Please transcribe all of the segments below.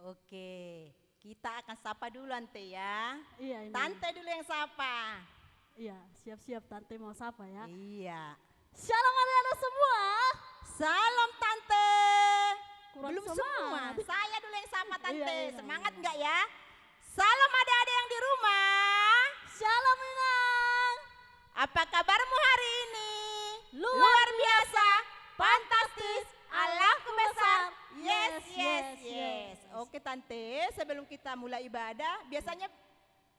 Oke, kita akan sapa dulu Tante ya. Iya ini. Tante dulu yang sapa. Iya, siap-siap Tante mau sapa ya. Iya. Shalom adik-adik semua. Salam Tante. Kurang Belum semangat. semua, saya dulu yang sapa Tante. Iya. Semangat enggak ya? Salam adik-adik yang di rumah. Shalom Inang. Apa kabarmu hari ini? Luar biasa, fantastis, Allahku besar. Yes. Oke Tante, sebelum kita mulai ibadah, biasanya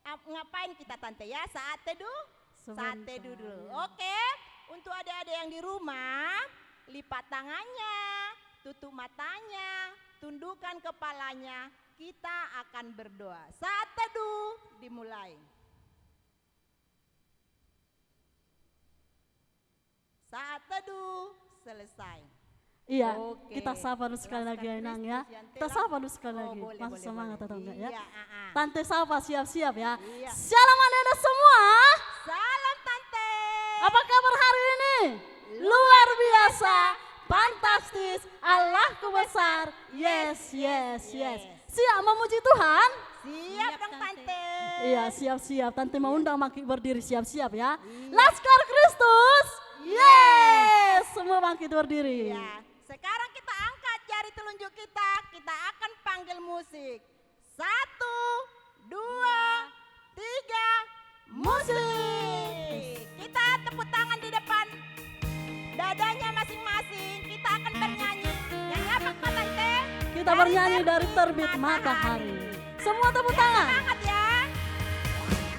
ngapain kita Tante ya? Saat teduh? Saat Sebentar, teduh dulu. ya. Oke, untuk adik-adik yang di rumah, lipat tangannya, tutup matanya, tundukkan kepalanya. Kita akan berdoa. Saat teduh dimulai. Saat teduh selesai. Iya, Oke. kita sapa dulu sekali lagi ya Inang ya. Kita sapa dulu sekali lagi. Masih semangat atau enggak ya? Iya, Tante sapa siap-siap ya. Iya. Shalom adik-adik semua. Salam Tante. Apa kabar hari ini? Luar biasa, fantastis, Allahku besar. Yes. Siap memuji Tuhan? Siap dong Tante. Iya, siap-siap. Tante mau undang Maki berdiri siap-siap ya. Laskar Kristus. Yes, semua bangkit berdiri. Ya, sekarang kita angkat jari telunjuk kita. Kita akan panggil musik. 1, 2, 3, musik. Kita tepuk tangan di depan dadanya masing-masing. Kita akan bernyanyi. Nyanyi apa Kak Tante? Kita bernyanyi dari terbit matahari. Semua tepuk tangan. Semangat ya.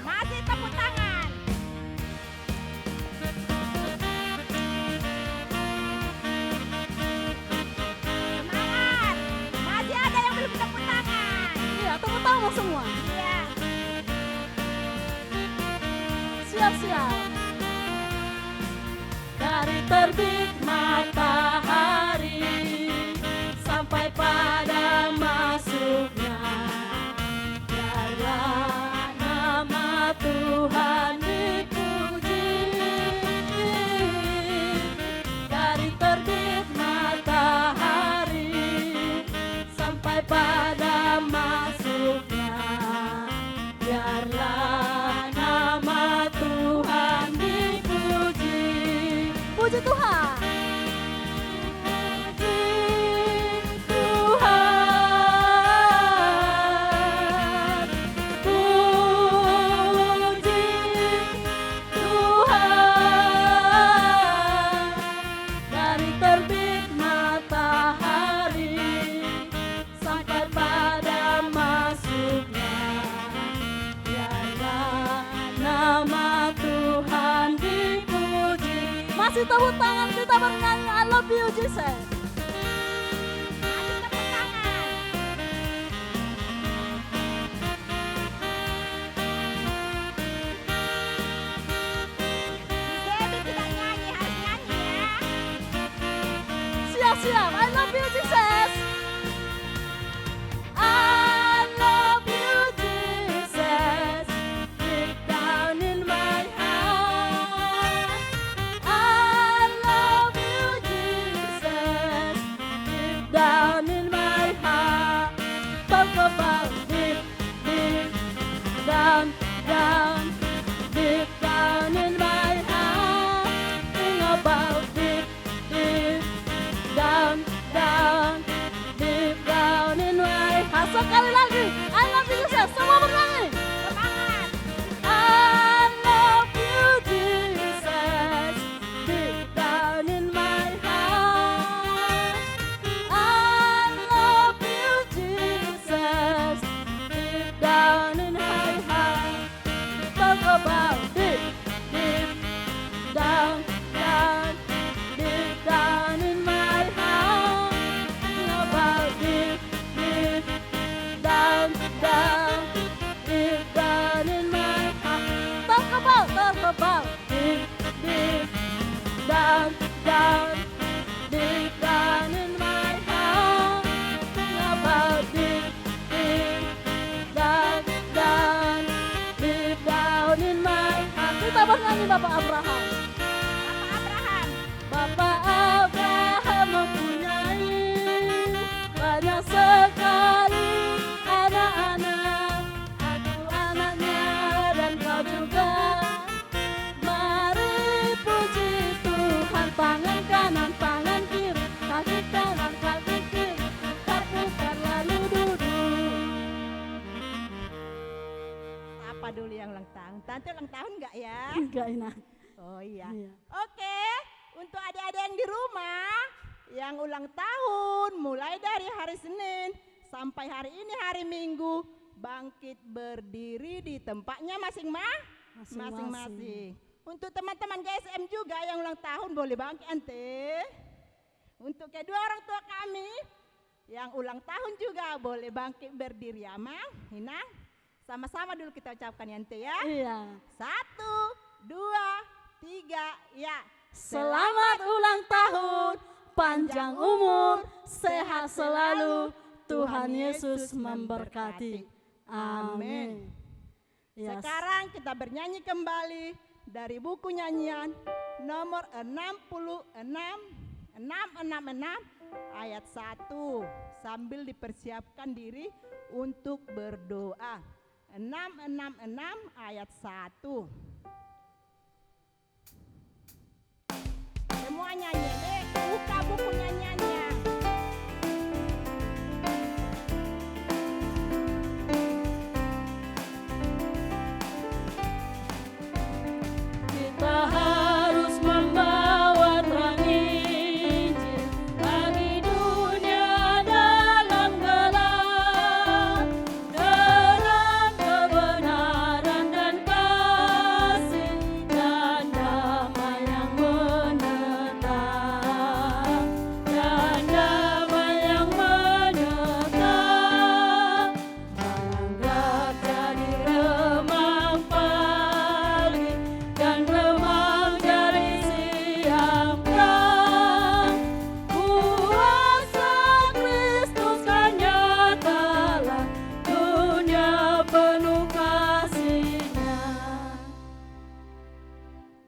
Masih tepuk tangan. Semangat. Masih ada yang belum tepuk tangan. Iya, tepuk tangan semua. Iya. Siap-siap. Dari terbit matahari sampai pada masuknya, biarlah nama Tuhan dipuji. Dari terbit matahari sampai pada masuknya, biarlah nama Tuhan dipuji. Puji Tuhan. Puji Tuhan. Puji Tuhan. Dari terbit matahari sampai pada masuknya, biarlah nama Tuhan dipuji. Masih tepuk tangan kita bernyanyi I love you Jesus. Masih tepuk tangan. Debbie tidak nyanyi, harus nyanyi ya. Siap-siap, I love you Jesus. I love you Jesus. Deep down in my heart. I love you Jesus. Deep down in my heart. Talk about deep down, deep down in my heart. Think about deep down, deep down in my heart. Sekali lagi, I love you Jesus. Semua bernyanyi. Semangat. I love you Jesus. Deep down in my heart. I love you Jesus. Deep down in my heart. Talk about deep down, deep down in my heart. Think about deep down, Tante ulang tahun nggak ya? Enggak Ina. Oh iya. Iya. Oke, untuk adik-adik yang di rumah yang ulang tahun mulai dari hari Senin sampai hari ini hari Minggu, bangkit berdiri di tempatnya masing-masing. Untuk teman-teman GSM juga yang ulang tahun boleh bangkit ante. Untuk kedua orang tua kami yang ulang tahun juga boleh bangkit berdiri ya Mang, Hinang. Sama-sama dulu kita ucapkan ya ante ya. Iya. 1, 2, 3, ya. Selamat ulang tahun, panjang umur, sehat selalu, Tuhan Yesus memberkati. Amin. Ya, Sekarang kita bernyanyi kembali dari buku nyanyian nomor 666 ayat 1 sambil dipersiapkan diri untuk berdoa. 666 ayat 1. Semua nyanyi deh, buka buku nyanyiannya. kita harus membawa terang Injil bagi dunia dalam gelap, terang kebenaran dan kasih dan damai yang menetap, dan damai yang menetap, melangkah jadi remang pagi dan remang dari siang terang. Kuasa Kristus kan nyatalah, dunia penuh kasih-Nya.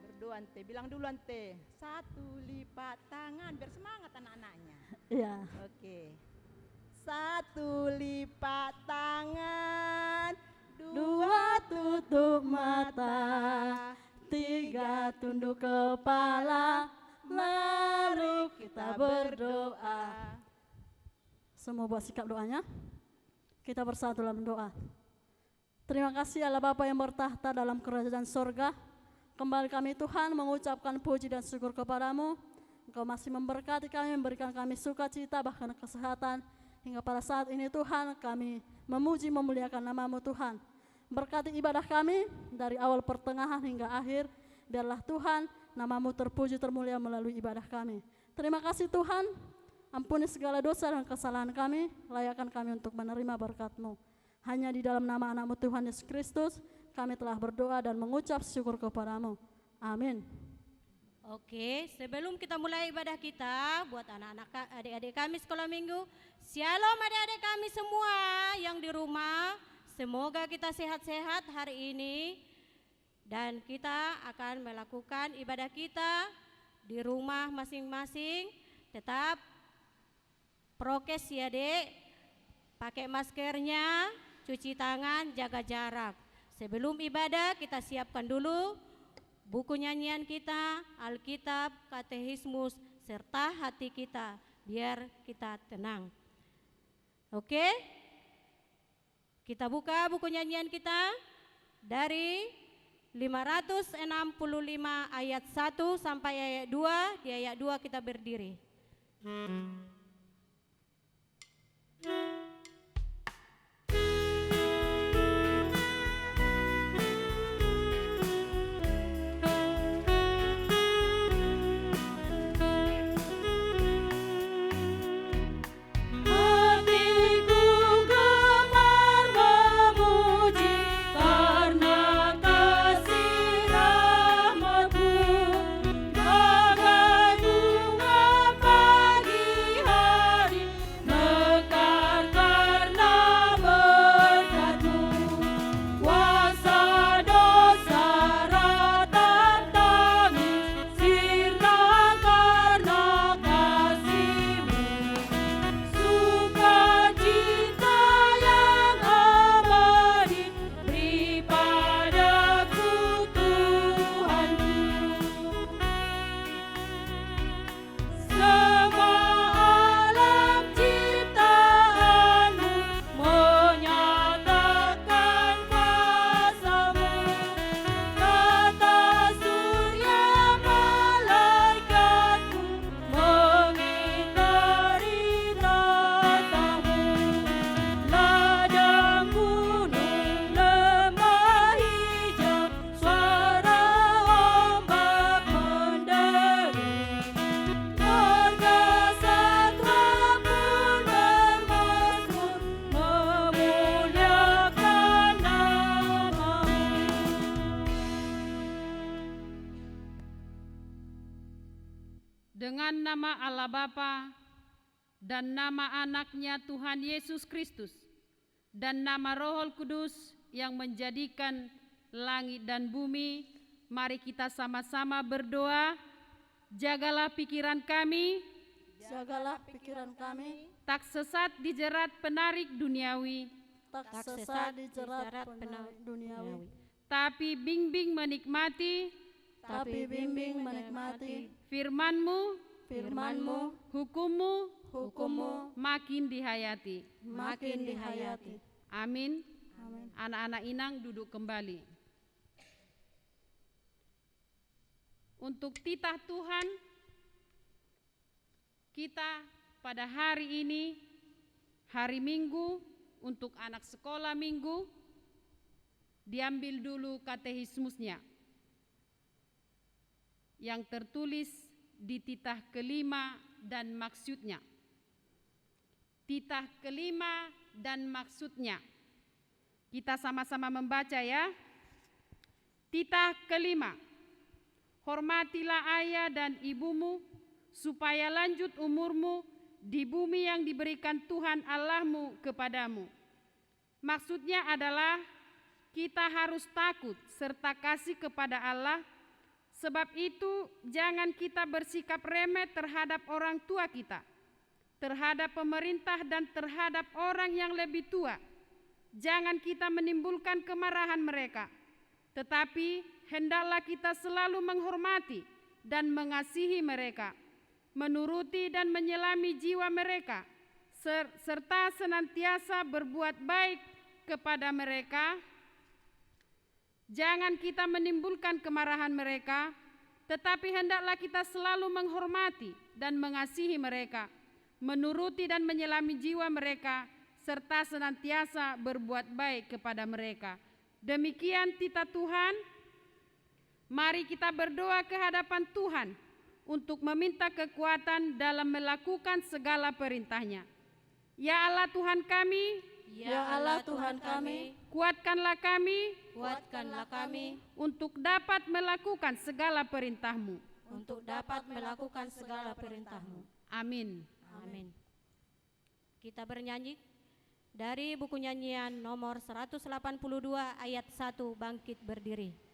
Berdoa ante, bilang dulu ante. 1 lipat tangan, biar semangat anak-anaknya. Iya. Oke. 1 lipat tangan, 2 Dua tutup mata, 3 tunduk kepala, mari kita berdoa. Semua buat sikap doanya. Kita bersatu dalam doa. Terima kasih Allah Bapa yang bertahta dalam kerajaan sorga. Kembali kami Tuhan mengucapkan puji dan syukur kepadamu. Engkau masih memberkati kami, memberikan kami sukacita bahkan kesehatan. Hingga pada saat ini Tuhan kami memuji memuliakan nama-Mu Tuhan. Berkati ibadah kami dari awal pertengahan hingga akhir. Biarlah Tuhan nama-Mu terpuji termulia melalui ibadah kami. Terima kasih Tuhan. Ampuni segala dosa dan kesalahan kami. Layakkan kami untuk menerima berkat-Mu. Hanya di dalam nama anak-Mu Tuhan Yesus Kristus kami telah berdoa dan mengucap syukur kepadamu. Amin. Oke, sebelum kita mulai ibadah kita, buat anak-anak adik-adik kami sekolah minggu, shalom adik-adik kami semua yang di rumah, semoga kita sehat-sehat hari ini dan kita akan melakukan ibadah kita di rumah masing-masing. Tetap prokes ya dek, pakai maskernya, cuci tangan, jaga jarak. Sebelum ibadah kita siapkan dulu buku nyanyian kita, Alkitab, Katekismus, serta hati kita, biar kita tenang. Oke? Kita buka buku nyanyian kita dari 565 ayat 1 sampai ayat 2. Di ayat 2 kita berdiri. Hatiku gemar memuji karena kasih rahmat-Mu, bagai bunga pagi nama Allah Bapa dan nama anaknya Tuhan Yesus Kristus dan nama Roh Kudus yang menjadikan langit dan bumi, mari kita sama-sama berdoa. Jagalah pikiran kami, Jagalah pikiran kami, tak sesat dijerat penarik duniawi, tak sesat dijerat penarik duniawi, tapi bimbing menikmati tapi bimbing menikmati firman-Mu, firman-Mu, hukum-Mu, hukum-Mu, makin dihayati. makin dihayati. Amin. Amin. Anak-anak Inang duduk kembali. Untuk titah Tuhan, kita pada hari ini, hari Minggu, untuk anak sekolah Minggu, diambil dulu katekismusnya yang tertulis di titah kelima dan maksudnya. Titah kelima dan maksudnya. Kita sama-sama membaca ya. Titah kelima. Hormatilah ayah dan ibumu, supaya lanjut umurmu di bumi yang diberikan Tuhan Allahmu kepadamu. Maksudnya adalah kita harus takut serta kasih kepada Allah. Sebab itu jangan kita bersikap remeh terhadap orang tua kita, terhadap pemerintah dan terhadap orang yang lebih tua. Jangan kita menimbulkan kemarahan mereka, tetapi hendaklah kita selalu menghormati dan mengasihi mereka, menuruti dan menyelami jiwa mereka, serta senantiasa berbuat baik kepada mereka. Jangan kita menimbulkan kemarahan mereka, tetapi hendaklah kita selalu menghormati dan mengasihi mereka, menuruti dan menyelami jiwa mereka, serta senantiasa berbuat baik kepada mereka. Demikian titah Tuhan. Mari kita berdoa ke hadapan Tuhan untuk meminta kekuatan dalam melakukan segala perintah-Nya. Ya Allah Tuhan kami, Ya Allah Tuhan kami, kuatkanlah kami Kuatkanlah kami untuk dapat melakukan segala perintah-Mu. untuk dapat melakukan segala perintah-Mu. Amin. Amin. Kita bernyanyi dari buku nyanyian nomor 182 ayat 1, Bangkit Berdiri.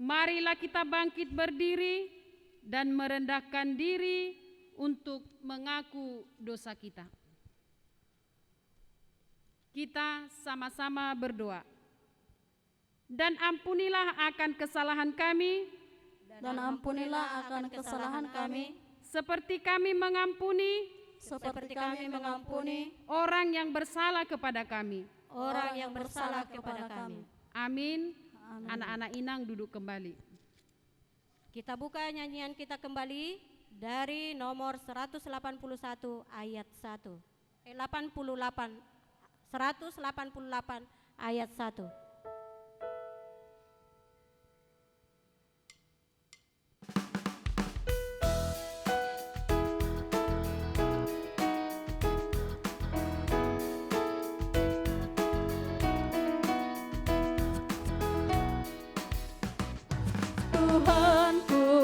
Marilah kita bangkit berdiri dan merendahkan diri untuk mengaku dosa kita. Kita sama-sama berdoa. Dan ampunilah akan kesalahan kami, dan ampunilah akan kesalahan kami, seperti kami mengampuni seperti kami mengampuni orang yang bersalah kepada kami. Orang yang bersalah kepada kami. Amin. Amin. Anak-anak Inang duduk kembali. Kita buka nyanyian kita kembali dari nomor 181 ayat 1. 188 ayat 1. Tuhanku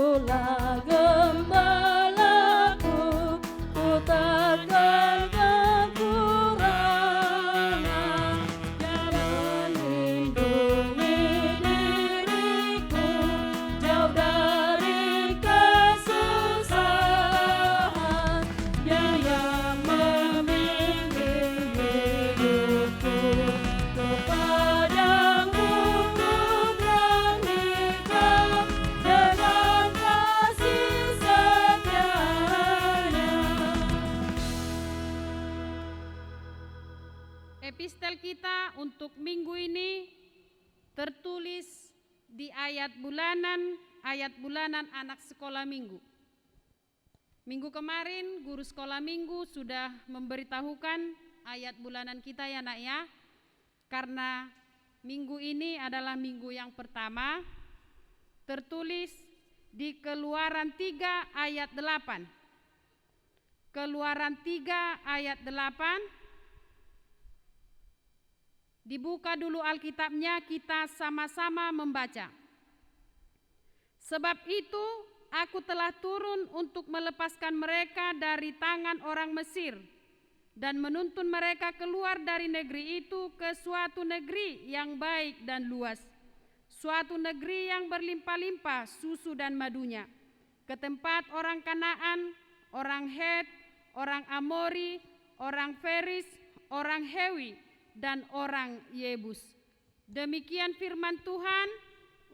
di ayat bulanan anak sekolah minggu. Minggu kemarin guru sekolah minggu sudah memberitahukan ayat bulanan kita ya nak ya. Karena minggu ini adalah minggu yang pertama, tertulis di Keluaran 3 ayat 8. Keluaran 3 ayat 8. Dibuka dulu Alkitabnya, kita sama-sama membaca. Sebab itu aku telah turun untuk melepaskan mereka dari tangan orang Mesir dan menuntun mereka keluar dari negeri itu ke suatu negeri yang baik dan luas, suatu negeri yang berlimpah-limpah susu dan madunya, ke tempat orang Kanaan, orang Het, orang Amori, orang Feris, orang Hewi, dan orang Yebus. Demikian firman Tuhan.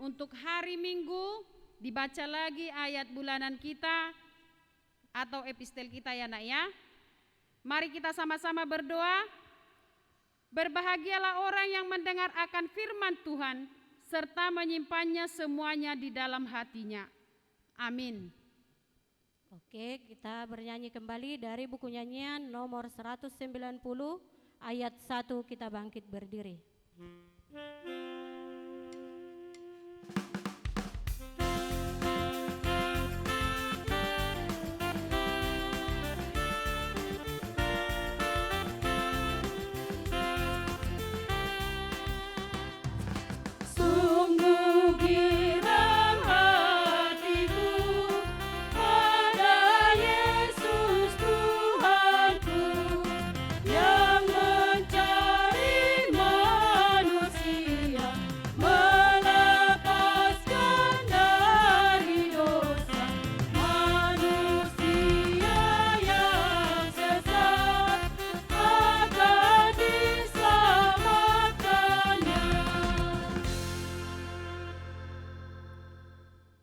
Untuk hari Minggu dibaca lagi ayat bulanan kita atau epistel kita ya nak ya. Mari kita sama-sama berdoa. Berbahagialah orang yang mendengar akan firman Tuhan serta menyimpannya semuanya di dalam hatinya. Amin. Oke, kita bernyanyi kembali dari buku nyanyian nomor 190 ayat 1, kita bangkit berdiri. Sungguh girang hatiku pada Yesus Tuhanku yang mencari manusia, melepaskan dari dosa manusia yang sesat akan diselamatkannya.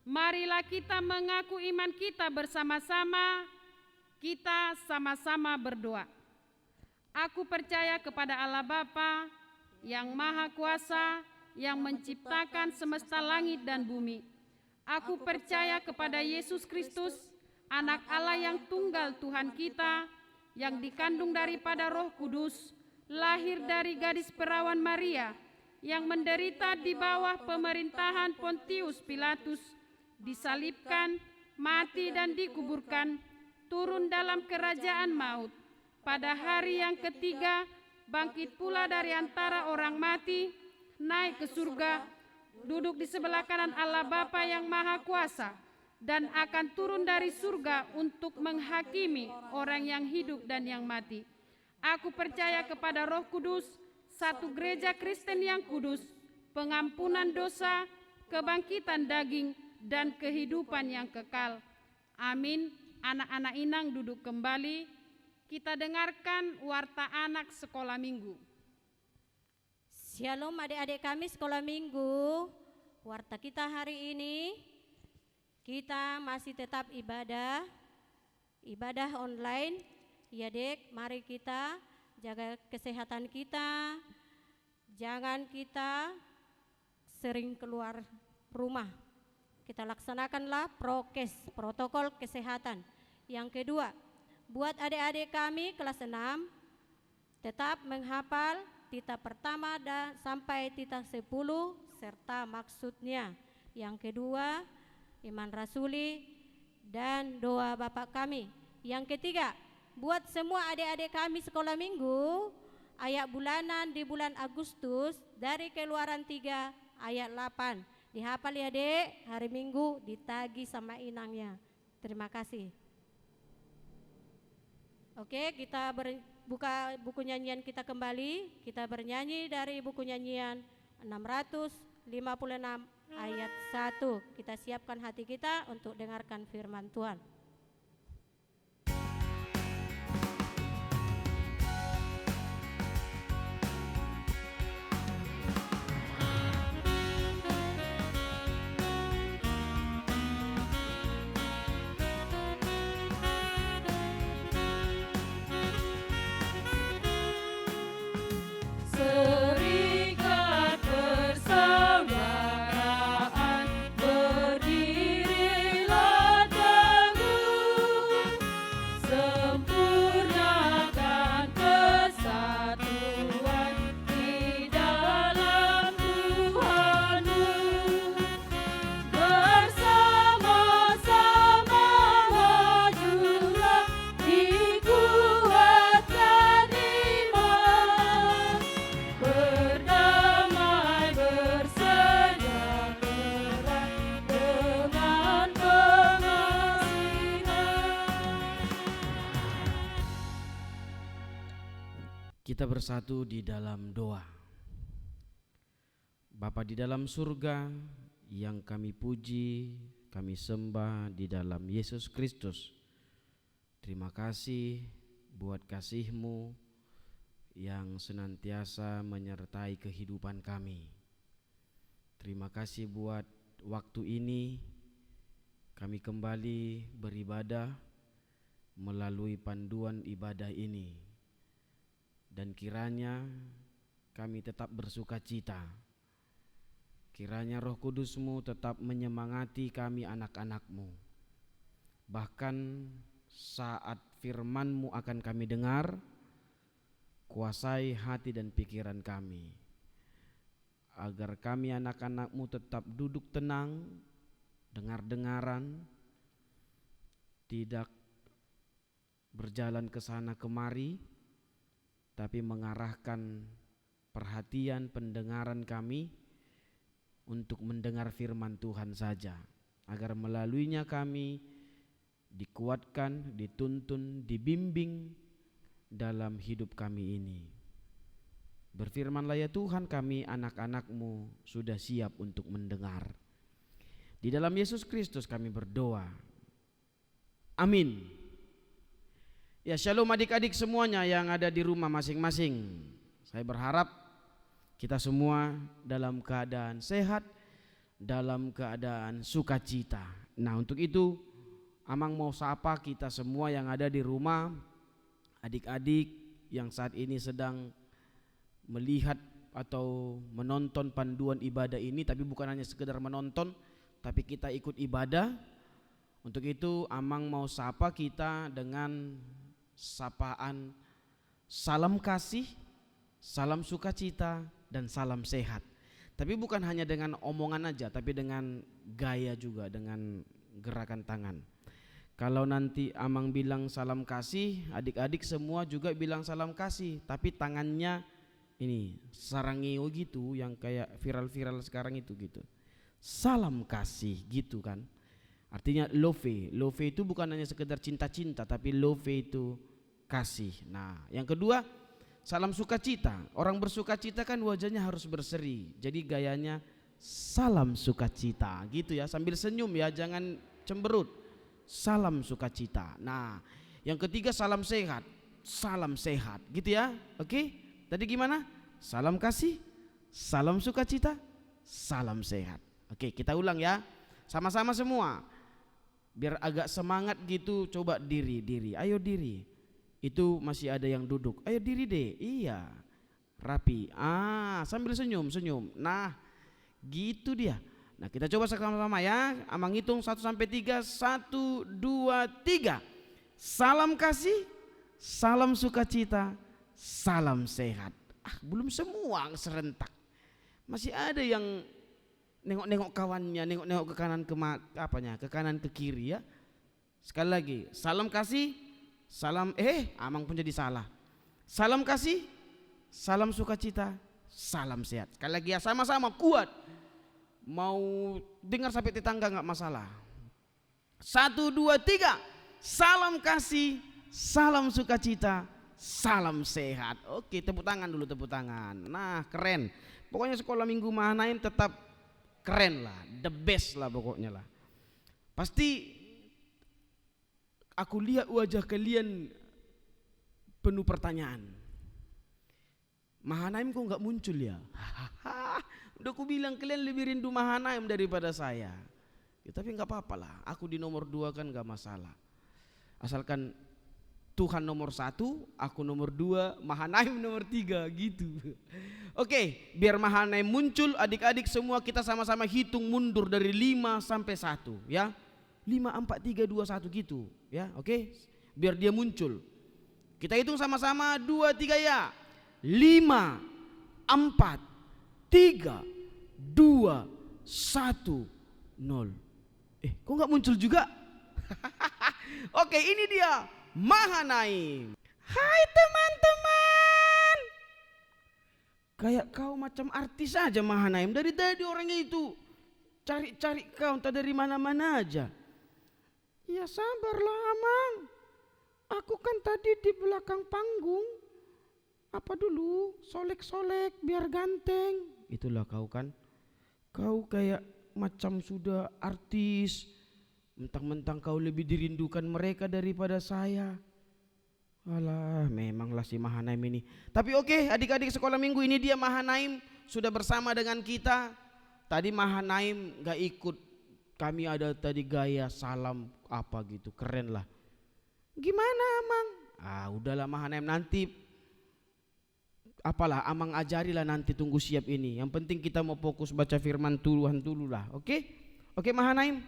Marilah kita mengaku iman kita bersama-sama. Kita sama-sama berdoa. Aku percaya kepada Allah Bapa yang Maha Kuasa, yang menciptakan semesta langit dan bumi. Aku percaya kepada Yesus Kristus, Anak Allah yang tunggal Tuhan kita, yang dikandung daripada Roh Kudus, lahir dari gadis perawan Maria, yang menderita di bawah pemerintahan Pontius Pilatus, disalibkan, mati dan dikuburkan, turun dalam kerajaan maut. Pada hari yang ketiga, bangkit pula dari antara orang mati, naik ke surga, duduk di sebelah kanan Allah Bapa yang Maha Kuasa, dan akan turun dari surga untuk menghakimi orang yang hidup dan yang mati. Aku percaya kepada Roh Kudus, satu gereja Kristen yang kudus, pengampunan dosa, kebangkitan daging, dan kehidupan yang kekal. Amin. Anak-anak inang duduk kembali. Kita dengarkan warta anak sekolah minggu. Shalom adik-adik kami sekolah minggu. Warta kita hari ini, kita masih tetap ibadah online. Ya dek, mari kita jaga kesehatan kita. Jangan kita sering keluar rumah. Kita laksanakanlah prokes, protokol kesehatan. Yang kedua, buat adik-adik kami kelas 6, tetap menghafal titah pertama dan sampai titah 10 serta maksudnya. Yang kedua, iman rasuli dan doa Bapak kami. Yang ketiga, buat semua adik-adik kami sekolah minggu, ayat bulanan di bulan Agustus dari Keluaran 3 ayat 8. Dihafal ya dek, hari Minggu ditagi sama inangnya. Terima kasih. Oke, kita buka buku nyanyian kita kembali. Kita bernyanyi dari buku nyanyian 656 ayat 1. Kita siapkan hati kita untuk dengarkan firman Tuhan. Serikat persaudaraan Kita bersatu di dalam doa. Bapa di dalam surga, yang kami puji, kami sembah di dalam Yesus Kristus. Terima kasih buat kasih-Mu yang senantiasa menyertai kehidupan kami. Terima kasih buat waktu ini kami kembali beribadah melalui panduan ibadah ini. Dan kiranya kami tetap bersuka cita. Kiranya Roh Kudus-Mu tetap menyemangati kami anak-anak-Mu. Bahkan saat firman-Mu akan kami dengar, kuasai hati dan pikiran kami, agar kami anak-anak-Mu tetap duduk tenang, dengar-dengaran, tidak berjalan ke sana kemari, tapi mengarahkan perhatian pendengaran kami untuk mendengar firman Tuhan saja, agar melaluinya kami dikuatkan, dituntun, dibimbing dalam hidup kami ini. Berfirmanlah ya Tuhan, kami anak-anak-Mu sudah siap untuk mendengar. Di dalam Yesus Kristus kami berdoa. Amin. Ya, shalom adik-adik semuanya yang ada di rumah masing-masing. Saya berharap kita semua dalam keadaan sehat, dalam keadaan sukacita. Nah, untuk itu Amang mau sapa kita semua yang ada di rumah, adik-adik yang saat ini sedang melihat atau menonton panduan ibadah ini, tapi bukan hanya sekedar menonton, tapi kita ikut ibadah. Untuk itu Amang mau sapa kita dengan sapaan salam kasih, salam sukacita, dan salam sehat. Tapi bukan hanya dengan omongan aja, tapi dengan gaya juga, dengan gerakan tangan. Kalau nanti Amang bilang salam kasih, adik-adik semua juga bilang salam kasih, tapi tangannya ini sarangeo gitu, yang kayak viral-viral sekarang itu gitu. Salam kasih gitu kan. Artinya love. Love itu bukan hanya sekedar cinta-cinta, tapi love itu kasih. Nah, yang kedua, salam sukacita. Orang bersukacita kan wajahnya harus berseri. Jadi gayanya salam sukacita gitu ya, sambil senyum ya, jangan cemberut. Salam sukacita. Nah, yang ketiga salam sehat. Salam sehat gitu ya. Oke? Tadi gimana? Salam kasih, salam sukacita, salam sehat. Oke, kita ulang ya. Sama-sama semua. Biar agak semangat gitu, coba diri. Ayo diri. Itu masih ada yang duduk. Ayo diri deh. Iya. Rapi. Sambil senyum. Nah, gitu dia. Nah, kita coba sama-sama ya. Amang hitung 1 sampai 3. 1, 2, 3. Salam kasih, salam sukacita, salam sehat. Belum semua serentak. Masih ada yang nengok-nengok kawannya, nengok-nengok ke kanan ke kanan ke kiri ya. Sekali lagi, salam kasih, salam Amang pun jadi salah. Salam kasih, salam sukacita, salam sehat. Sekali lagi ya, sama-sama kuat. Mau dengar sampai tetangga enggak masalah. 1, 2, 3. Salam kasih, salam sukacita, salam sehat. Oke, tepuk tangan dulu, tepuk tangan. Nah, keren. Pokoknya sekolah minggu Mahanaim tetap keren lah, the best lah pokoknya lah. Pasti aku lihat wajah kalian penuh pertanyaan. Mahanaim kok nggak muncul ya? Udah aku bilang kalian lebih rindu Mahanaim daripada saya. Ya, tapi nggak apa-apa lah. Aku di nomor 2 kan nggak masalah. Asalkan Tuhan nomor 1, aku nomor 2, Mahanaim nomor 3 gitu. Oke, biar Mahanaim muncul, adik-adik semua kita sama-sama hitung mundur dari 5 sampai 1 ya. 5, 4, 3, 2, 1 gitu ya. Oke, biar dia muncul. Kita hitung sama-sama 2, 3 ya. 5, 4, 3, 2, 1, 0. Kok gak muncul juga? Oke, ini dia Mahanaim. Hai teman-teman. Kayak kau macam artis aja Mahanaim. Dari tadi orangnya itu cari-cari kau entah dari mana-mana aja. Ya sabarlah Amang. Aku kan tadi di belakang panggung. Apa dulu? Solek-solek biar ganteng. Itulah kau kan. Kau kayak macam sudah artis. Mentang-mentang kau lebih dirindukan mereka daripada saya. Alah, memanglah si Mahanaim ini. Tapi oke, adik-adik sekolah minggu ini dia Mahanaim sudah bersama dengan kita. Tadi Mahanaim gak ikut. Kami ada tadi gaya salam apa gitu, keren lah. Gimana Amang? Udahlah Mahanaim, nanti apalah Amang ajarilah, nanti tunggu siap ini. Yang penting kita mau fokus baca firman Tuhan dulu lah. Oke? Oke Mahanaim?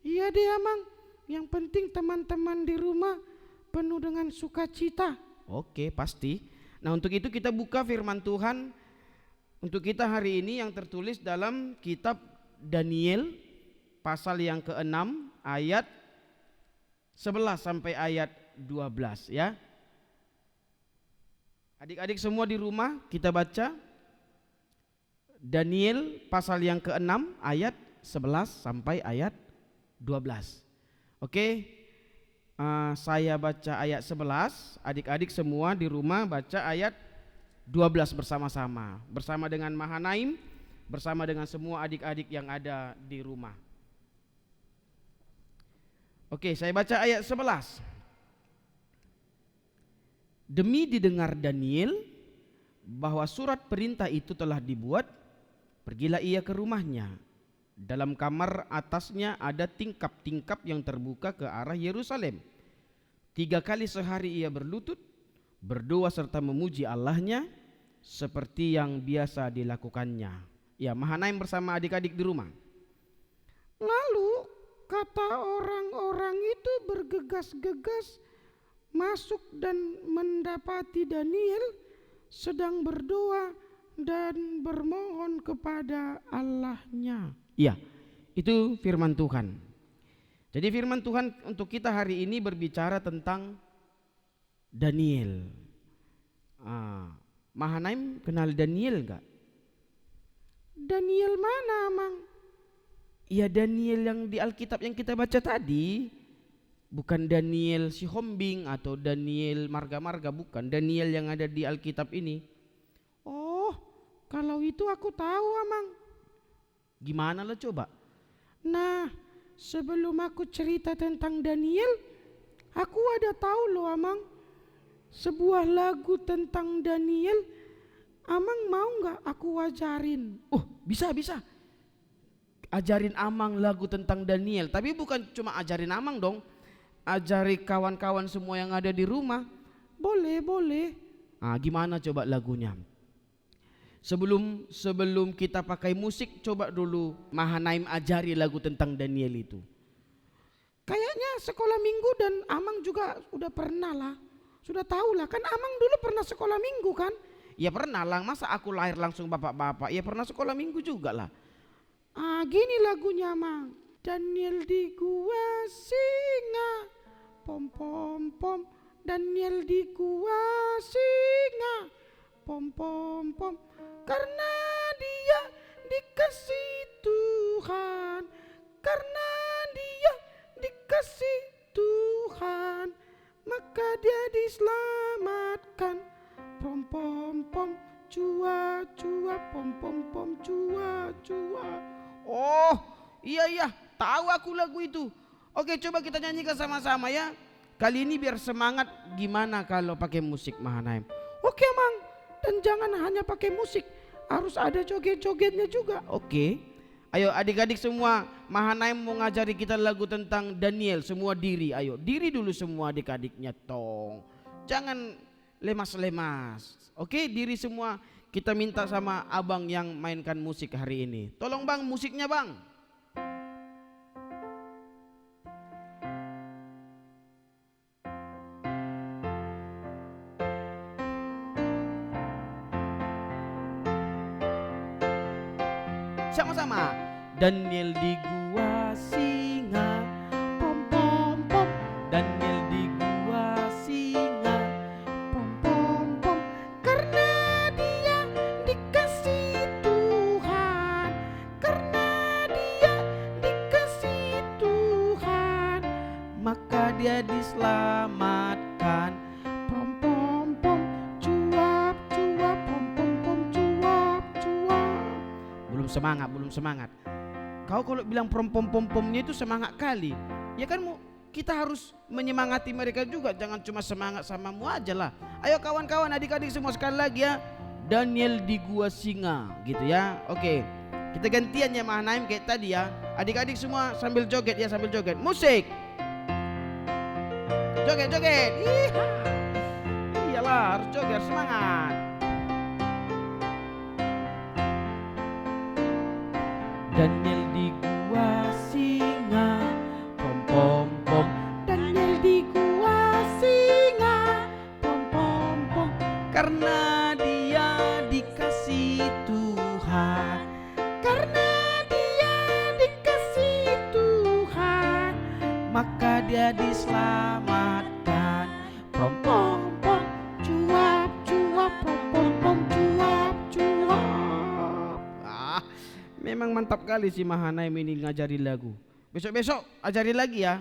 Iya deh Amang. Yang penting teman-teman di rumah penuh dengan sukacita. Oke, pasti. Nah, untuk itu kita buka firman Tuhan untuk kita hari ini yang tertulis dalam kitab Daniel pasal yang ke-6 ayat 11 sampai ayat 12 ya. Adik-adik semua di rumah kita baca Daniel pasal yang ke-6 ayat 11 sampai ayat 12. Oke? Saya baca ayat 11, adik-adik semua di rumah baca ayat 12 bersama-sama. Bersama dengan Mahanaim, bersama dengan semua adik-adik yang ada di rumah. Oke, saya baca ayat 11. Demi didengar Daniel bahwa surat perintah itu telah dibuat, pergilah ia ke rumahnya. Dalam kamar atasnya ada tingkap-tingkap yang terbuka ke arah Yerusalem. 3 kali sehari ia berlutut, berdoa serta memuji Allahnya seperti yang biasa dilakukannya. Ya, Mahanaim bersama adik-adik di rumah. Lalu kata orang-orang itu bergegas-gegas masuk dan mendapati Daniel sedang berdoa dan bermohon kepada Allahnya. Ya, itu firman Tuhan. Jadi firman Tuhan untuk kita hari ini berbicara tentang Daniel. Mahanaim kenal Daniel enggak? Daniel mana Amang? Ya Daniel yang di Alkitab yang kita baca tadi. Bukan Daniel si Hombing atau Daniel marga-marga, bukan. Daniel yang ada di Alkitab ini. Oh, kalau itu aku tahu Amang. Gimana lah coba? Nah, sebelum aku cerita tentang Daniel, aku ada tahu loh Amang, sebuah lagu tentang Daniel. Amang mau gak aku ajarin? Bisa. Ajarin Amang lagu tentang Daniel. Tapi bukan cuma ajarin Amang dong, ajari kawan-kawan semua yang ada di rumah. Boleh. Gimana coba lagunya? Sebelum kita pakai musik, coba dulu Mahanaim ajari lagu tentang Daniel itu. Kayaknya sekolah minggu dan Amang juga udah pernah lah. Sudah tahu lah, kan Amang dulu pernah sekolah minggu kan? Ya pernah lah, masa aku lahir langsung bapak-bapak. Ya pernah sekolah minggu juga lah. Gini lagunya Amang. Daniel di gua singa, pom pom pom. Daniel di gua singa, pom pom pom. Karena dia dikasih Tuhan, karena dia dikasih Tuhan, maka dia diselamatkan. Pom pom pom, cua cua, pom pom pom, cua cua. Oh iya, tahu aku lagu itu. Oke, coba kita nyanyikan sama-sama ya. Kali ini biar semangat, gimana kalau pakai musik Mahanaim? Oke Mang, dan jangan hanya pakai musik, harus ada joget-jogetnya juga. Oke. Ayo adik-adik semua, Mahanaim mau ngajari kita lagu tentang Daniel. Semua diri, ayo diri dulu semua adik-adiknya tong. Jangan lemas-lemas. Oke, diri semua. Kita minta sama abang yang mainkan musik hari ini. Tolong bang, musiknya bang. Sama-sama. Daniel di gua singa, pom pom pom. Daniel di gua singa, pom pom pom. Karena dia dikasih Tuhan, karena dia dikasih Tuhan, maka dia diselamatkan. Pom pom pom, belum semangat. Kau kalau bilang pom-pom-pom-pomnya itu semangat kali. Ya kan kita harus menyemangati mereka juga, jangan cuma semangat samamu aja lah. Ayo kawan-kawan, adik-adik semua sekali lagi ya. Daniel di gua singa gitu ya. Oke. Kita gantian ya Mahanaim kayak tadi ya. Adik-adik semua sambil joget ya, sambil joget. Musik. Joget-joget. Iyalah, harus joget, harus semangat. Daniel di gua singa, pom pom pom. Daniel di gua singa, pom pom pom. Karena dia dikasih Tuhan, karena dia dikasih Tuhan, maka dia diselamatkan. Pom pom pom, cuap cuap, pom pom pom, cuap cuap. Memang mantap kali si Mahanaim ini ngajari lagu. Besok-besok ajari lagi ya.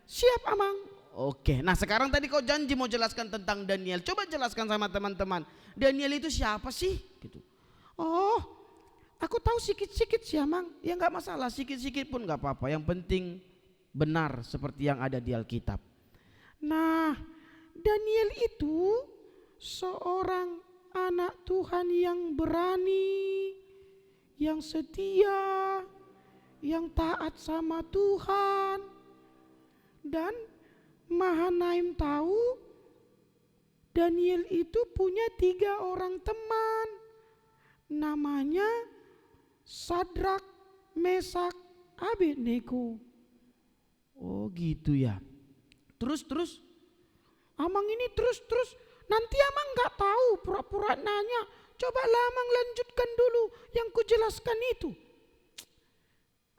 Siap Amang. Oke, nah sekarang tadi kau janji mau jelaskan tentang Daniel. Coba jelaskan sama teman-teman. Daniel itu siapa sih? Gitu. Oh, aku tahu sikit-sikit sih Amang. Ya nggak masalah, sikit-sikit pun nggak apa-apa. Yang penting benar seperti yang ada di Alkitab. Nah, Daniel itu seorang anak Tuhan yang berani, yang setia, yang taat sama Tuhan. Dan Mahanaim tahu Daniel itu punya 3 orang teman. Namanya Sadrak, Mesak, Abednego. Oh gitu ya. Terus Amang ini terus nanti Amang nggak tahu, pura-pura nanya. Cobalah Amang lanjutkan dulu yang kujelaskan itu.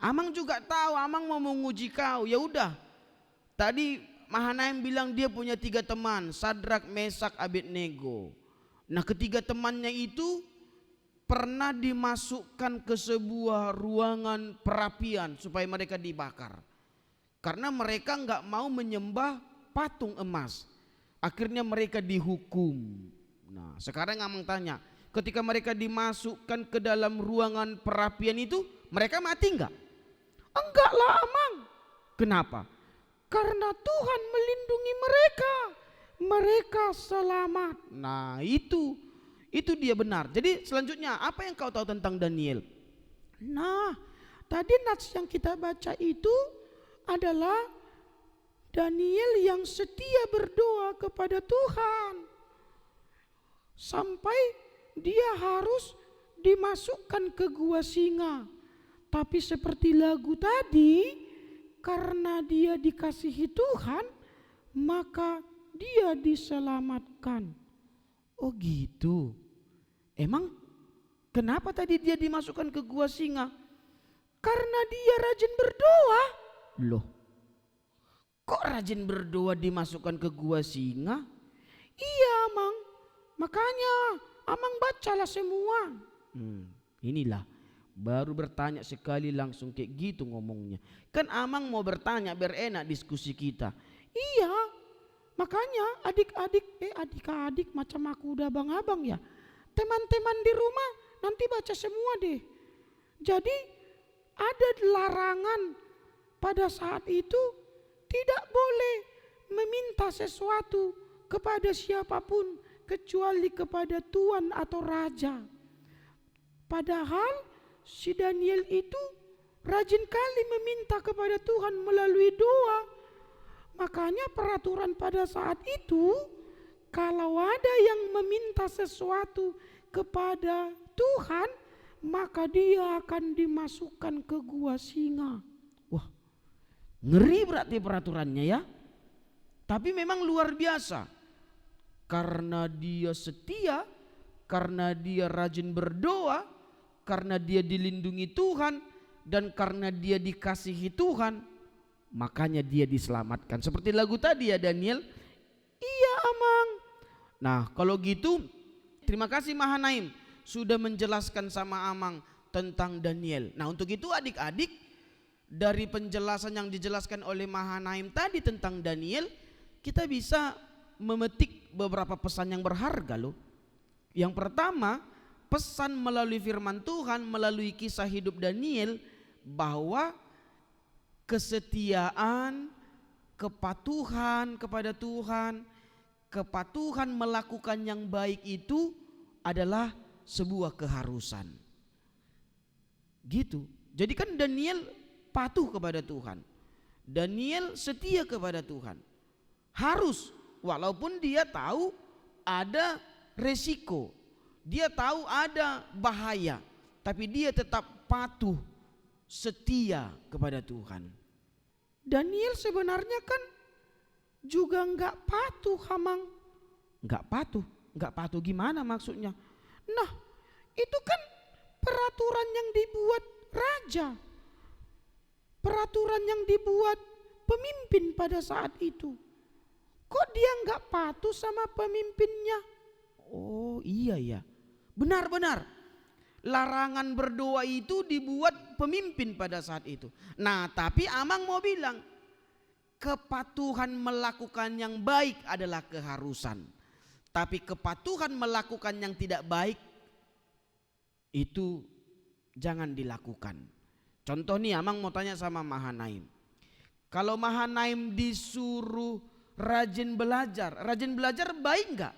Amang juga tahu, Amang mau menguji kau. Ya udah. Tadi Mahanaim bilang dia punya 3 teman, Sadrak, Mesak, Abednego. Nah, ketiga temannya itu pernah dimasukkan ke sebuah ruangan perapian supaya mereka dibakar. Karena mereka nggak mau menyembah patung emas. Akhirnya mereka dihukum. Nah, sekarang Amang tanya, ketika mereka dimasukkan ke dalam ruangan perapian itu, mereka mati enggak? Enggak lah Amang. Kenapa? Karena Tuhan melindungi mereka. Mereka selamat. Nah itu dia benar. Jadi selanjutnya apa yang kau tahu tentang Daniel? Nah tadi nats yang kita baca itu adalah Daniel yang setia berdoa kepada Tuhan. Sampai dia harus dimasukkan ke gua singa. Tapi seperti lagu tadi, karena dia dikasihi Tuhan, maka dia diselamatkan. Oh gitu. Emang kenapa tadi dia dimasukkan ke gua singa? Karena dia rajin berdoa. Loh, kok rajin berdoa dimasukkan ke gua singa? Iya Amang, makanya Amang bacalah semua. Inilah. Baru bertanya sekali langsung kayak gitu ngomongnya. Kan Amang mau bertanya biar enak diskusi kita. Iya, makanya adik-adik macam aku udah abang-abang ya. Teman-teman di rumah nanti baca semua deh. Jadi ada larangan pada saat itu tidak boleh meminta sesuatu kepada siapapun kecuali kepada Tuan atau Raja. Padahal si Daniel itu rajin kali meminta kepada Tuhan melalui doa. Makanya peraturan pada saat itu, kalau ada yang meminta sesuatu kepada Tuhan, maka dia akan dimasukkan ke gua singa. Wah, ngeri berarti peraturannya ya. Tapi memang luar biasa. Karena dia setia, karena dia rajin berdoa, karena dia dilindungi Tuhan, dan karena dia dikasihi Tuhan, makanya dia diselamatkan. Seperti lagu tadi ya Daniel. Iya Amang. Nah kalau gitu terima kasih Mahanaim sudah menjelaskan sama Amang tentang Daniel. Nah untuk itu adik-adik, dari penjelasan yang dijelaskan oleh Mahanaim tadi tentang Daniel, kita bisa memetik beberapa pesan yang berharga loh. Yang pertama, pesan melalui firman Tuhan, melalui kisah hidup Daniel, bahwa kesetiaan, kepatuhan kepada Tuhan, kepatuhan melakukan yang baik itu adalah sebuah keharusan. Gitu. Jadi kan Daniel patuh kepada Tuhan. Daniel setia kepada Tuhan. Harus, walaupun dia tahu ada resiko, dia tahu ada bahaya, tapi dia tetap patuh, setia kepada Tuhan. Daniel sebenarnya kan juga enggak patuh, Hamang. Enggak patuh gimana maksudnya? Nah, itu kan peraturan yang dibuat raja. Peraturan yang dibuat pemimpin pada saat itu. Kok dia enggak patuh sama pemimpinnya? Oh iya ya, benar-benar. Larangan berdoa itu dibuat pemimpin pada saat itu. Nah, tapi Amang mau bilang, kepatuhan melakukan yang baik adalah keharusan. Tapi kepatuhan melakukan yang tidak baik itu jangan dilakukan. Contoh nih, Amang mau tanya sama Mahanaim. Kalau Mahanaim disuruh rajin belajar baik enggak?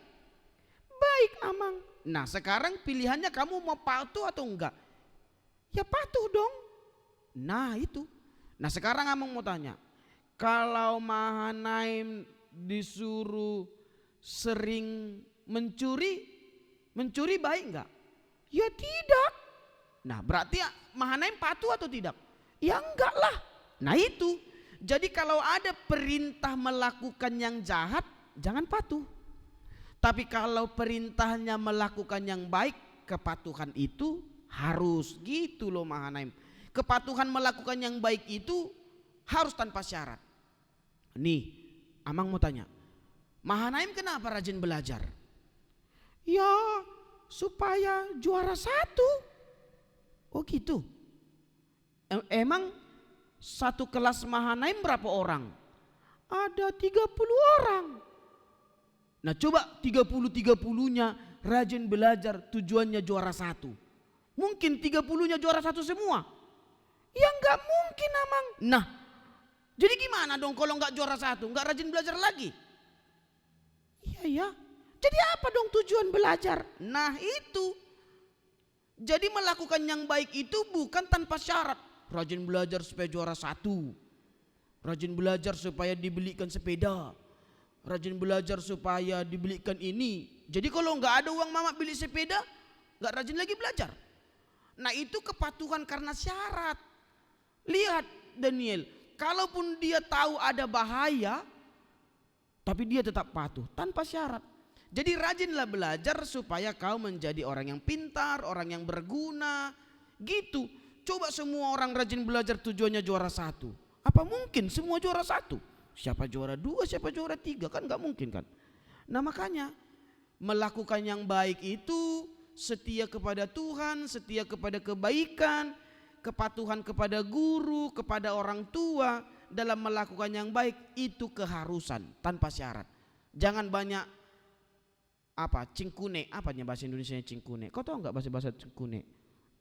Baik, Amang. Nah, sekarang pilihannya kamu mau patuh atau enggak? Ya patuh dong. Nah itu. Nah sekarang Amang mau tanya, kalau Mahanaim disuruh sering mencuri baik enggak? Ya tidak. Nah berarti Mahanaim patuh atau tidak? Ya enggak lah. Nah itu. Jadi kalau ada perintah melakukan yang jahat, jangan patuh. Tapi kalau perintahnya melakukan yang baik, kepatuhan itu harus, gitu loh Mahanaim. Kepatuhan melakukan yang baik itu harus tanpa syarat. Nih, Amang mau tanya, Mahanaim kenapa rajin belajar? Ya supaya juara 1. Oh gitu. Emang satu kelas Mahanaim berapa orang? Ada 30 orang. Nah coba 30-30-nya rajin belajar, tujuannya juara 1. Mungkin 30-nya juara 1 semua? Ya enggak mungkin, Amang. Nah jadi gimana dong kalau enggak juara 1, enggak rajin belajar lagi? Iya ya. Jadi apa dong tujuan belajar? Nah itu. Jadi melakukan yang baik itu bukan tanpa syarat. Rajin belajar supaya juara 1. Rajin belajar supaya dibelikan sepeda. Rajin belajar supaya dibelikan ini. Jadi kalau enggak ada uang mama beli sepeda, enggak rajin lagi belajar. Nah itu kepatuhan karena syarat. Lihat Daniel, kalaupun dia tahu ada bahaya, tapi dia tetap patuh tanpa syarat. Jadi rajinlah belajar supaya kau menjadi orang yang pintar, orang yang berguna. Gitu. Coba semua orang rajin belajar tujuannya juara 1. Apa mungkin semua juara 1? Siapa juara 2, siapa juara 3, kan gak mungkin kan. Nah makanya melakukan yang baik itu setia kepada Tuhan, setia kepada kebaikan, kepatuhan kepada guru, kepada orang tua dalam melakukan yang baik itu keharusan tanpa syarat. Jangan banyak cingkune, apanya bahasa Indonesianya cingkune? Kau tahu nggak bahasa cingkune?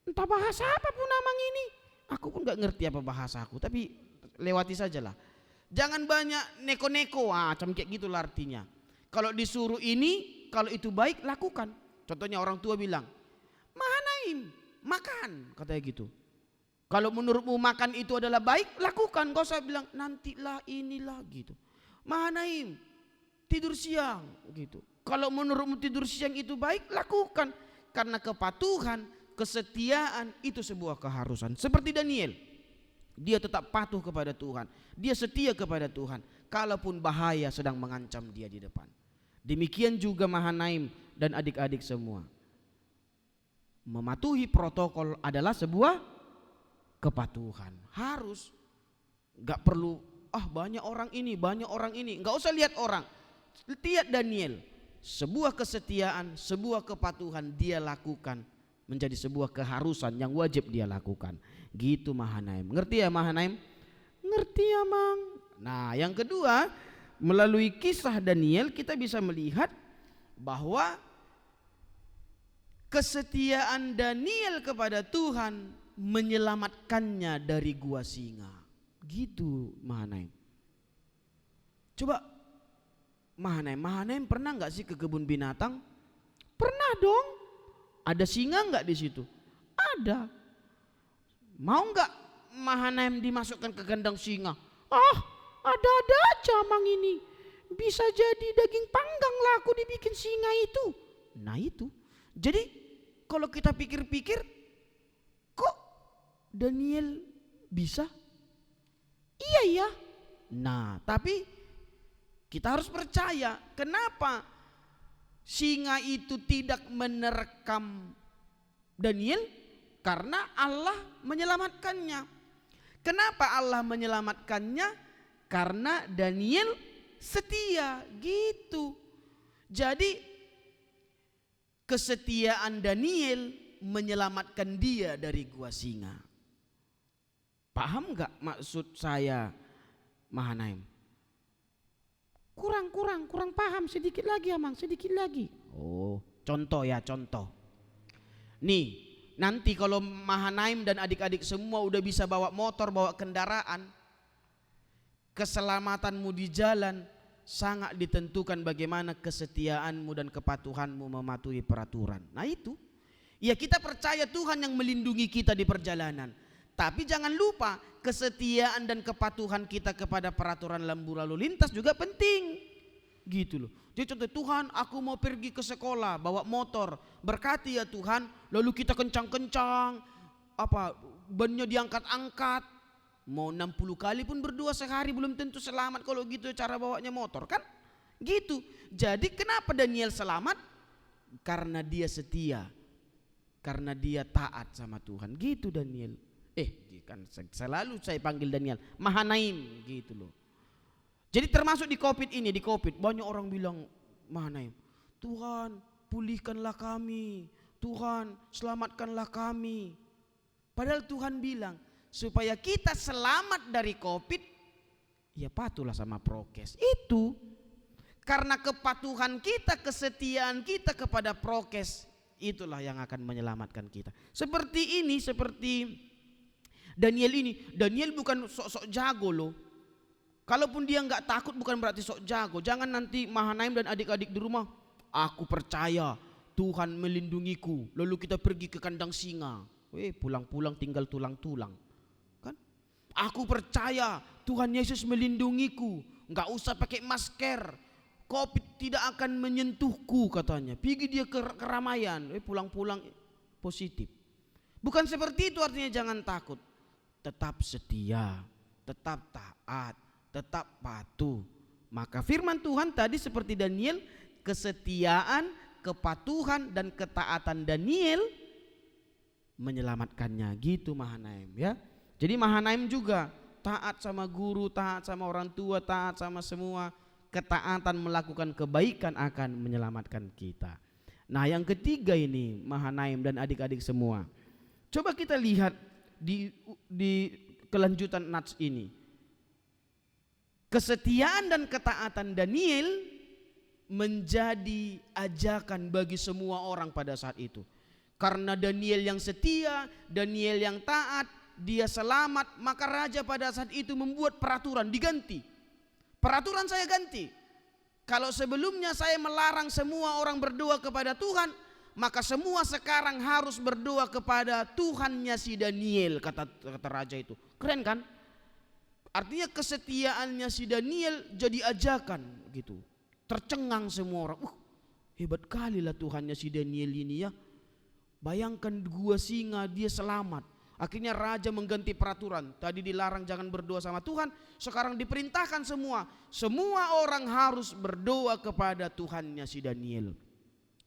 Entah bahasa apapun Amang ini, aku pun nggak ngerti apa bahasa aku, tapi lewati sajalah. Jangan banyak neko-neko, macam kayak gitulah artinya. Kalau disuruh ini, kalau itu baik lakukan. Contohnya orang tua bilang, Mahanaim makan, katanya gitu. Kalau menurutmu makan itu adalah baik, lakukan. Gak usah bilang nantilah inilah gitu. Mahanaim tidur siang gitu. Kalau menurutmu tidur siang itu baik, lakukan. Karena kepatuhan, kesetiaan itu sebuah keharusan. Seperti Daniel, dia tetap patuh kepada Tuhan. Dia setia kepada Tuhan. Kalaupun bahaya sedang mengancam dia di depan. Demikian juga Mahanaim dan adik-adik semua. Mematuhi protokol adalah sebuah kepatuhan. Harus. Gak perlu banyak orang ini, banyak orang ini. Gak usah lihat orang. Lihat Daniel. Sebuah kesetiaan, sebuah kepatuhan dia lakukan. Menjadi sebuah keharusan yang wajib dia lakukan. Gitu Mahanaim. Ngerti ya Mahanaim? Ngerti ya Mang. Nah yang kedua, melalui kisah Daniel kita bisa melihat bahwa kesetiaan Daniel kepada Tuhan menyelamatkannya dari gua singa. Gitu Mahanaim. Coba Mahanaim pernah nggak sih ke kebun binatang? Pernah dong. Ada singa nggak di situ? Ada. Mau nggak Mahanaim dimasukkan ke kandang singa? Ah, ada-ada aja Mang ini. Bisa jadi daging panggang lah aku dibikin singa itu. Nah itu. Jadi kalau kita pikir-pikir, kok Daniel bisa? Iya ya. Nah tapi kita harus percaya. Kenapa singa itu tidak menerkam Daniel? Karena Allah menyelamatkannya. Kenapa Allah menyelamatkannya? Karena Daniel setia gitu. Jadi kesetiaan Daniel menyelamatkan dia dari gua singa. Paham gak maksud saya Mahanaim? Kurang paham, sedikit lagi Amang, sedikit lagi. Oh, contoh ya, contoh. Nih, nanti kalau Mahanaim dan adik-adik semua udah bisa bawa motor, bawa kendaraan, keselamatanmu di jalan sangat ditentukan bagaimana kesetiaanmu dan kepatuhanmu mematuhi peraturan. Nah itu, ya kita percaya Tuhan yang melindungi kita di perjalanan. Tapi jangan lupa kesetiaan dan kepatuhan kita kepada peraturan lalu lintas juga penting. Gitu loh. Jadi contoh, Tuhan aku mau pergi ke sekolah bawa motor, berkati ya Tuhan, lalu kita kencang-kencang, bannya diangkat-angkat, mau 60 kali pun berdoa sehari belum tentu selamat kalau gitu cara bawanya motor kan? Gitu. Jadi kenapa Daniel selamat? Karena dia setia, karena dia taat sama Tuhan. Gitu Daniel. Kan selalu saya panggil Daniel Mahanaim gitu loh. Jadi termasuk di COVID ini, di COVID banyak orang bilang Mahanaim, Tuhan pulihkanlah kami, Tuhan selamatkanlah kami. Padahal Tuhan bilang supaya kita selamat dari COVID, ya patuhlah sama prokes. Itu karena kepatuhan kita, kesetiaan kita kepada prokes, itulah yang akan menyelamatkan kita. Seperti ini, seperti Daniel ini. Daniel bukan sok-sok jago loh. Kalaupun dia nggak takut bukan berarti sok jago. Jangan nanti Mahanaim dan adik-adik di rumah, aku percaya Tuhan melindungiku, lalu kita pergi ke kandang singa. Pulang-pulang tinggal tulang-tulang. Kan? Aku percaya Tuhan Yesus melindungiku, nggak usah pakai masker. COVID tidak akan menyentuhku katanya. Pergi dia ke keramaian, pulang-pulang positif. Bukan seperti itu artinya jangan takut. Tetap setia, tetap taat, tetap patuh. Maka firman Tuhan tadi seperti Daniel, kesetiaan, kepatuhan dan ketaatan Daniel menyelamatkannya. Gitu Mahanaim ya. Jadi Mahanaim juga taat sama guru, taat sama orang tua, taat sama semua. Ketaatan melakukan kebaikan akan menyelamatkan kita. Nah yang ketiga ini Mahanaim dan adik-adik semua. Coba kita lihat di kelanjutan nats ini. Kesetiaan dan ketaatan Daniel menjadi ajakan bagi semua orang pada saat itu. Karena Daniel yang setia, Daniel yang taat, dia selamat, maka raja pada saat itu membuat peraturan diganti. Peraturan saya ganti. Kalau sebelumnya saya melarang semua orang berdoa kepada Tuhan, maka semua sekarang harus berdoa kepada Tuhannya si Daniel, kata raja itu. Keren kan? Artinya kesetiaannya si Daniel jadi ajakan gitu. Tercengang semua orang. Hebat kali lah Tuhannya si Daniel ini ya. Bayangkan gua singa dia selamat. Akhirnya raja mengganti peraturan. Tadi dilarang jangan berdoa sama Tuhan, sekarang diperintahkan semua orang harus berdoa kepada Tuhannya si Daniel.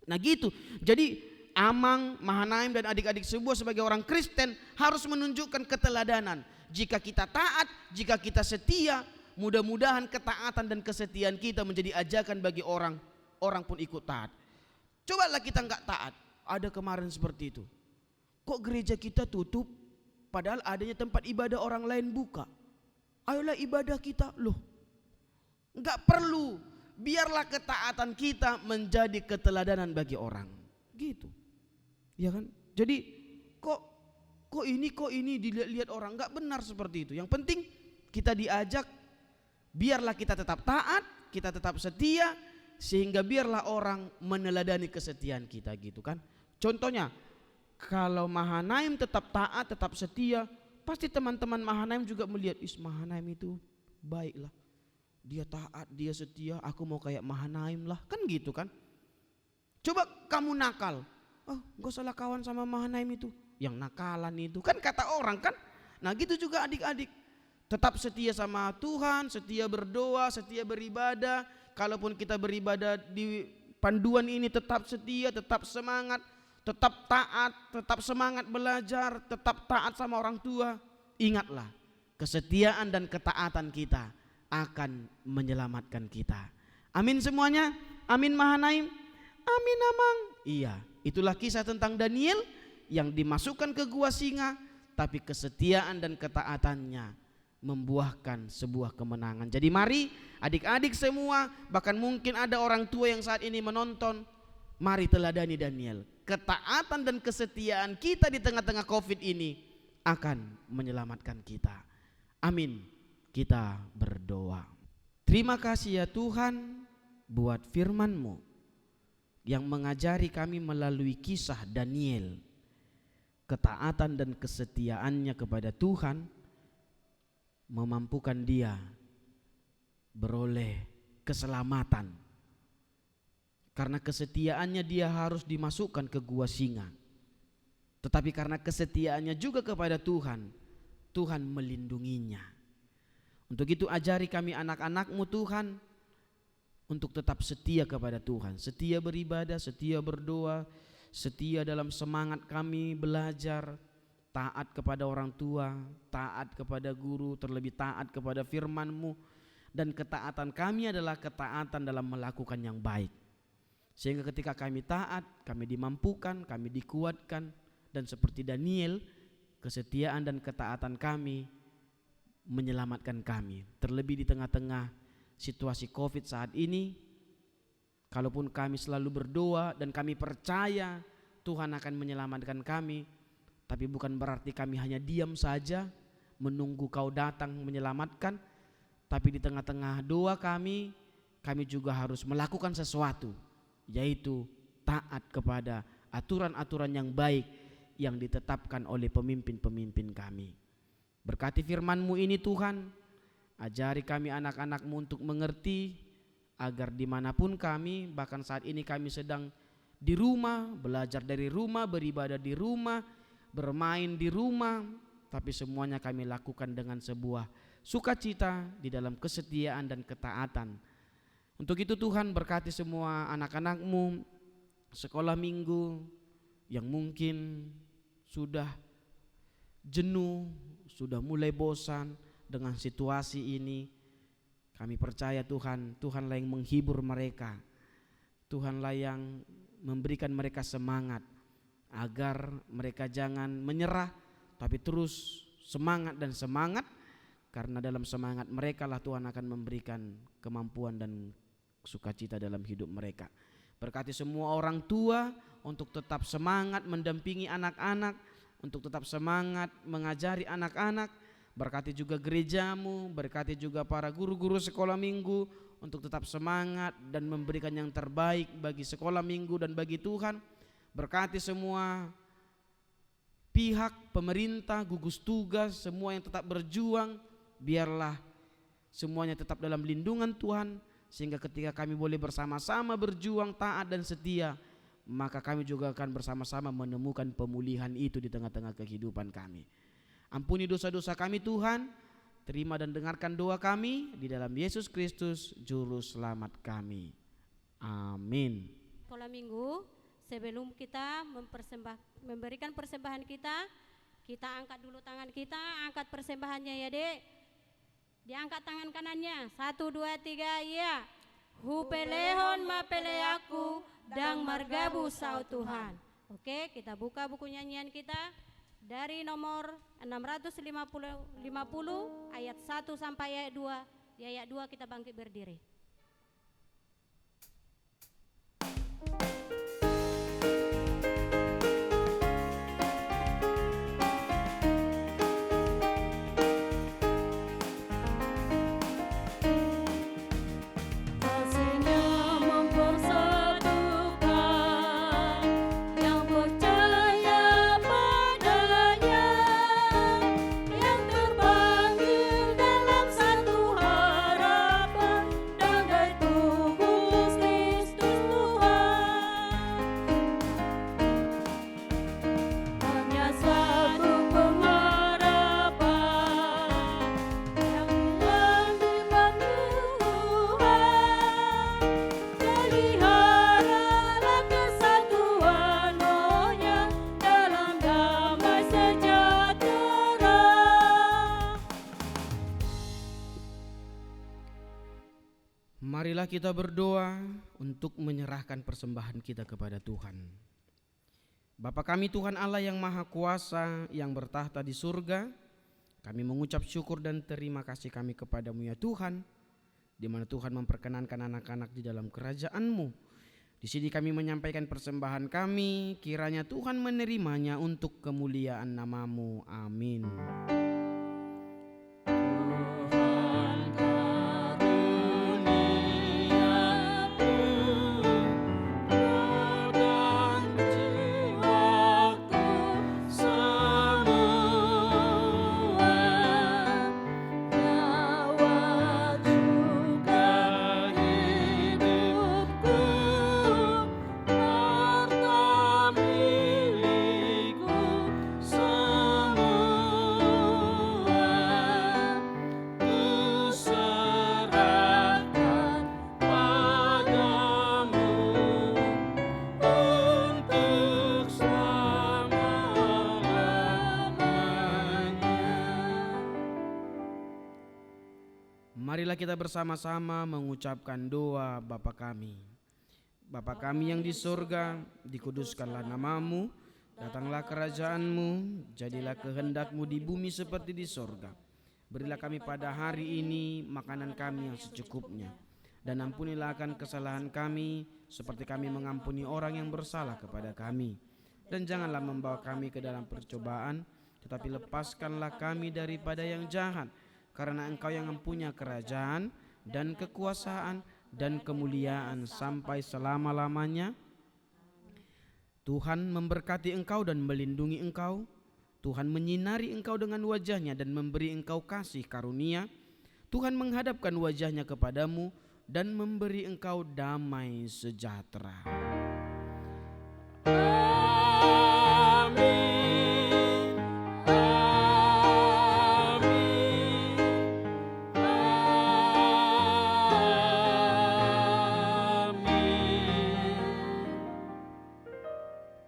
Nah gitu. Jadi Amang, Mahanaim dan adik-adik semua sebagai orang Kristen harus menunjukkan keteladanan. Jika kita taat, jika kita setia, mudah-mudahan ketaatan dan kesetiaan kita menjadi ajakan bagi orang pun ikut taat. Cobalah kita enggak taat. Ada kemarin seperti itu. Kok gereja kita tutup padahal adanya tempat ibadah orang lain buka? Ayolah ibadah kita. Loh, enggak perlu. Biarlah ketaatan kita menjadi keteladanan bagi orang. Gitu. Ya kan? Jadi kok ini dilihat orang, nggak benar seperti itu. Yang penting kita diajak, biarlah kita tetap taat, kita tetap setia, sehingga biarlah orang meneladani kesetiaan kita gitu kan. Contohnya, kalau Mahanaim tetap taat, tetap setia, pasti teman-teman Mahanaim juga melihat, Mahanaim itu baiklah. Dia taat, dia setia, aku mau kayak Mahanaim lah, kan gitu kan. Coba kamu nakal, gak salah kawan sama Mahanaim itu, yang nakalan itu, kan kata orang kan. Nah gitu juga adik-adik, tetap setia sama Tuhan, setia berdoa, setia beribadah. Kalaupun kita beribadah di panduan ini tetap setia, tetap semangat, tetap taat, tetap semangat belajar, tetap taat sama orang tua. Ingatlah, kesetiaan dan ketaatan kita akan menyelamatkan kita. Amin semuanya, amin Mahanaim, amin Amang. Iya, itulah kisah tentang Daniel yang dimasukkan ke gua singa, tapi kesetiaan dan ketaatannya membuahkan sebuah kemenangan. Jadi mari adik-adik semua, bahkan mungkin ada orang tua yang saat ini menonton, mari teladani Daniel. Ketaatan dan kesetiaan kita di tengah-tengah COVID ini akan menyelamatkan kita. Amin. Kita berdoa. Terima kasih ya Tuhan buat firman-Mu yang mengajari kami melalui kisah Daniel. Ketaatan dan kesetiaannya kepada Tuhan memampukan dia beroleh keselamatan. Karena kesetiaannya dia harus dimasukkan ke gua singa. Tetapi karena kesetiaannya juga kepada Tuhan, Tuhan melindunginya. Untuk itu ajari kami anak-anak-Mu Tuhan untuk tetap setia kepada Tuhan. Setia beribadah, setia berdoa, setia dalam semangat kami belajar, taat kepada orang tua, taat kepada guru, terlebih taat kepada firman-Mu. Dan ketaatan kami adalah ketaatan dalam melakukan yang baik. Sehingga ketika kami taat, kami dimampukan, kami dikuatkan. Dan seperti Daniel, kesetiaan dan ketaatan kami menyelamatkan kami. Terlebih di tengah-tengah situasi COVID saat ini, kalaupun kami selalu berdoa dan kami percaya Tuhan akan menyelamatkan kami, tapi bukan berarti kami hanya diam saja menunggu Kau datang menyelamatkan. Tapi di tengah-tengah doa kami juga harus melakukan sesuatu, yaitu taat kepada aturan-aturan yang baik yang ditetapkan oleh pemimpin-pemimpin kami. Berkati firman-Mu ini Tuhan, ajari kami anak-anak-Mu untuk mengerti, agar dimanapun kami, bahkan saat ini kami sedang di rumah, belajar dari rumah, beribadah di rumah, bermain di rumah, tapi semuanya kami lakukan dengan sebuah sukacita di dalam kesetiaan dan ketaatan. Untuk itu Tuhan berkati semua anak-anak-Mu sekolah minggu yang mungkin sudah jenuh, sudah mulai bosan dengan situasi ini. Kami percaya Tuhan, Tuhanlah yang menghibur mereka, Tuhanlah yang memberikan mereka semangat agar mereka jangan menyerah, tapi terus semangat dan semangat, karena dalam semangat mereka lah Tuhan akan memberikan kemampuan dan sukacita dalam hidup mereka. Berkati semua orang tua untuk tetap semangat mendampingi anak-anak, untuk tetap semangat mengajari anak-anak. Berkati juga gereja-Mu, berkati juga para guru-guru sekolah minggu untuk tetap semangat dan memberikan yang terbaik bagi sekolah minggu dan bagi Tuhan. Berkati semua pihak pemerintah, gugus tugas, semua yang tetap berjuang, biarlah semuanya tetap dalam lindungan Tuhan, sehingga ketika kami boleh bersama-sama berjuang taat dan setia, maka kami juga akan bersama-sama menemukan pemulihan itu di tengah-tengah kehidupan kami. Ampuni dosa-dosa kami Tuhan, terima dan dengarkan doa kami di dalam Yesus Kristus Juru Selamat kami. Amin. Sekolah minggu, sebelum kita memberikan persembahan kita angkat dulu tangan kita, angkat persembahannya ya Dek. Diangkat tangan kanannya, 1, 2, 3, ya. Hupelehon mapele aku dang margabu sau Tuhan. Oke, kita buka buku nyanyian kita dari nomor 650 ayat 1 sampai ayat 2. Di ayat 2 kita bangkit berdiri. Marilah kita berdoa untuk menyerahkan persembahan kita kepada Tuhan. Bapa kami Tuhan Allah yang Maha Kuasa, yang bertahta di surga, kami mengucap syukur dan terima kasih kami kepadamu ya Tuhan, di mana Tuhan memperkenankan anak-anak di dalam kerajaan-Mu. Di sini kami menyampaikan persembahan kami, kiranya Tuhan menerimanya untuk kemuliaan nama-Mu. Amin. Marilah kita bersama-sama mengucapkan doa Bapa kami. Bapa kami yang di surga, dikuduskanlah nama-Mu, datanglah kerajaan-Mu, jadilah kehendak-Mu di bumi seperti di surga. Berilah kami pada hari ini makanan kami yang secukupnya, dan ampunilah akan kesalahan kami, seperti kami mengampuni orang yang bersalah kepada kami. Dan janganlah membawa kami ke dalam percobaan, tetapi lepaskanlah kami daripada yang jahat, karena Engkau yang mempunyai kerajaan dan kekuasaan dan kemuliaan sampai selama-lamanya. Tuhan memberkati engkau dan melindungi engkau. Tuhan menyinari engkau dengan wajah-Nya dan memberi engkau kasih karunia. Tuhan menghadapkan wajah-Nya kepadamu dan memberi engkau damai sejahtera.